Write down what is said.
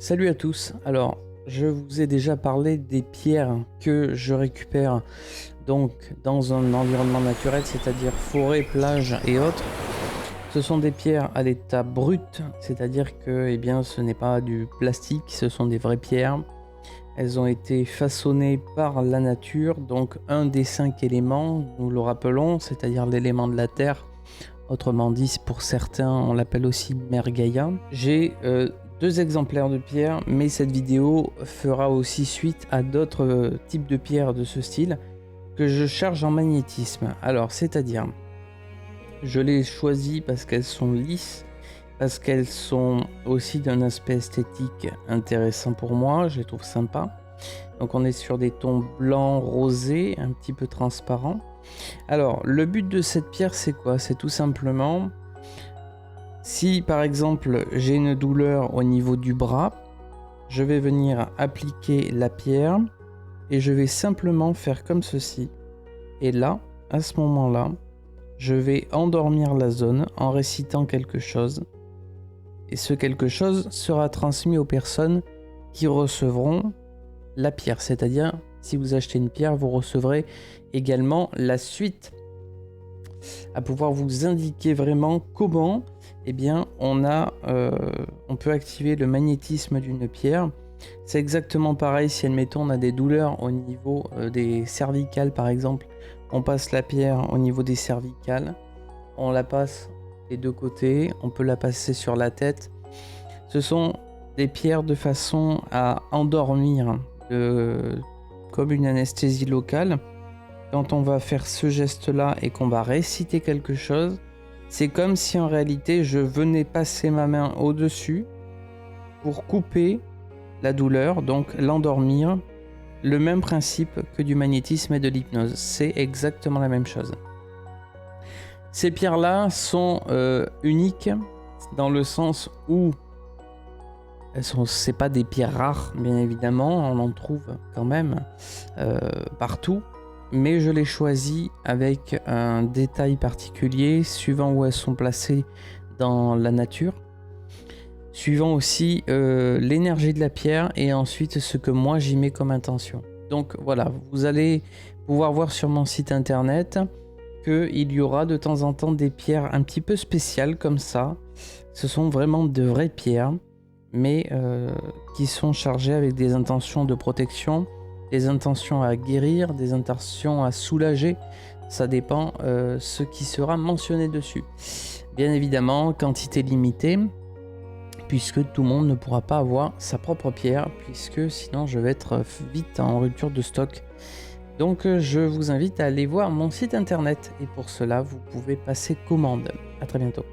Salut à tous. Alors, je vous ai déjà parlé des pierres que je récupère donc dans un environnement naturel, c'est-à-dire forêt, plage et autres. Ce sont des pierres à l'état brut, c'est-à-dire que ce n'est pas du plastique, ce sont des vraies pierres. Elles ont été façonnées par la nature, donc un des 5 éléments, nous le rappelons, c'est-à-dire l'élément de la terre. Autrement dit, pour certains, on l'appelle aussi Mère Gaïa. J'ai 2 exemplaires de pierres, mais cette vidéo fera aussi suite à d'autres types de pierres de ce style que je charge en magnétisme. Alors, c'est-à-dire, je les choisis parce qu'elles sont lisses, parce qu'elles sont aussi d'un aspect esthétique intéressant pour moi, je les trouve sympas. Donc on est sur des tons blancs, rosés, un petit peu transparents. Alors, le but de cette pierre, c'est quoi? C'est tout simplement, si par exemple j'ai une douleur au niveau du bras, je vais venir appliquer la pierre et je vais simplement faire comme ceci. Et là, à ce moment-là, je vais endormir la zone en récitant quelque chose. Et ce quelque chose sera transmis aux personnes qui recevront la pierre. C'est-à-dire, si vous achetez une pierre, vous recevrez également la suite à pouvoir vous indiquer vraiment comment on peut activer le magnétisme d'une pierre. C'est exactement pareil si, admettons, on a des douleurs au niveau des cervicales par exemple, on passe la pierre au niveau des cervicales, on la passe des deux côtés, on peut la passer sur la tête. Ce sont des pierres de façon à endormir, comme une anesthésie locale. Quand on va faire ce geste-là et qu'on va réciter quelque chose, c'est comme si en réalité je venais passer ma main au-dessus pour couper la douleur, donc l'endormir. Le même principe que du magnétisme et de l'hypnose, c'est exactement la même chose. Ces pierres-là sont uniques dans le sens où c'est pas des pierres rares, bien évidemment, on en trouve quand même partout. Mais je les choisis avec un détail particulier, suivant où elles sont placées dans la nature, suivant aussi l'énergie de la pierre et ensuite ce que moi j'y mets comme intention. Donc voilà, vous allez pouvoir voir sur mon site internet qu'il y aura de temps en temps des pierres un petit peu spéciales comme ça. Ce sont vraiment de vraies pierres, mais qui sont chargées avec des intentions de protection, des intentions à guérir, des intentions à soulager. Ça dépend ce qui sera mentionné dessus. Bien évidemment, quantité limitée, puisque tout le monde ne pourra pas avoir sa propre pierre, puisque sinon je vais être vite en rupture de stock. Donc je vous invite à aller voir mon site internet, et pour cela vous pouvez passer commande. À très bientôt.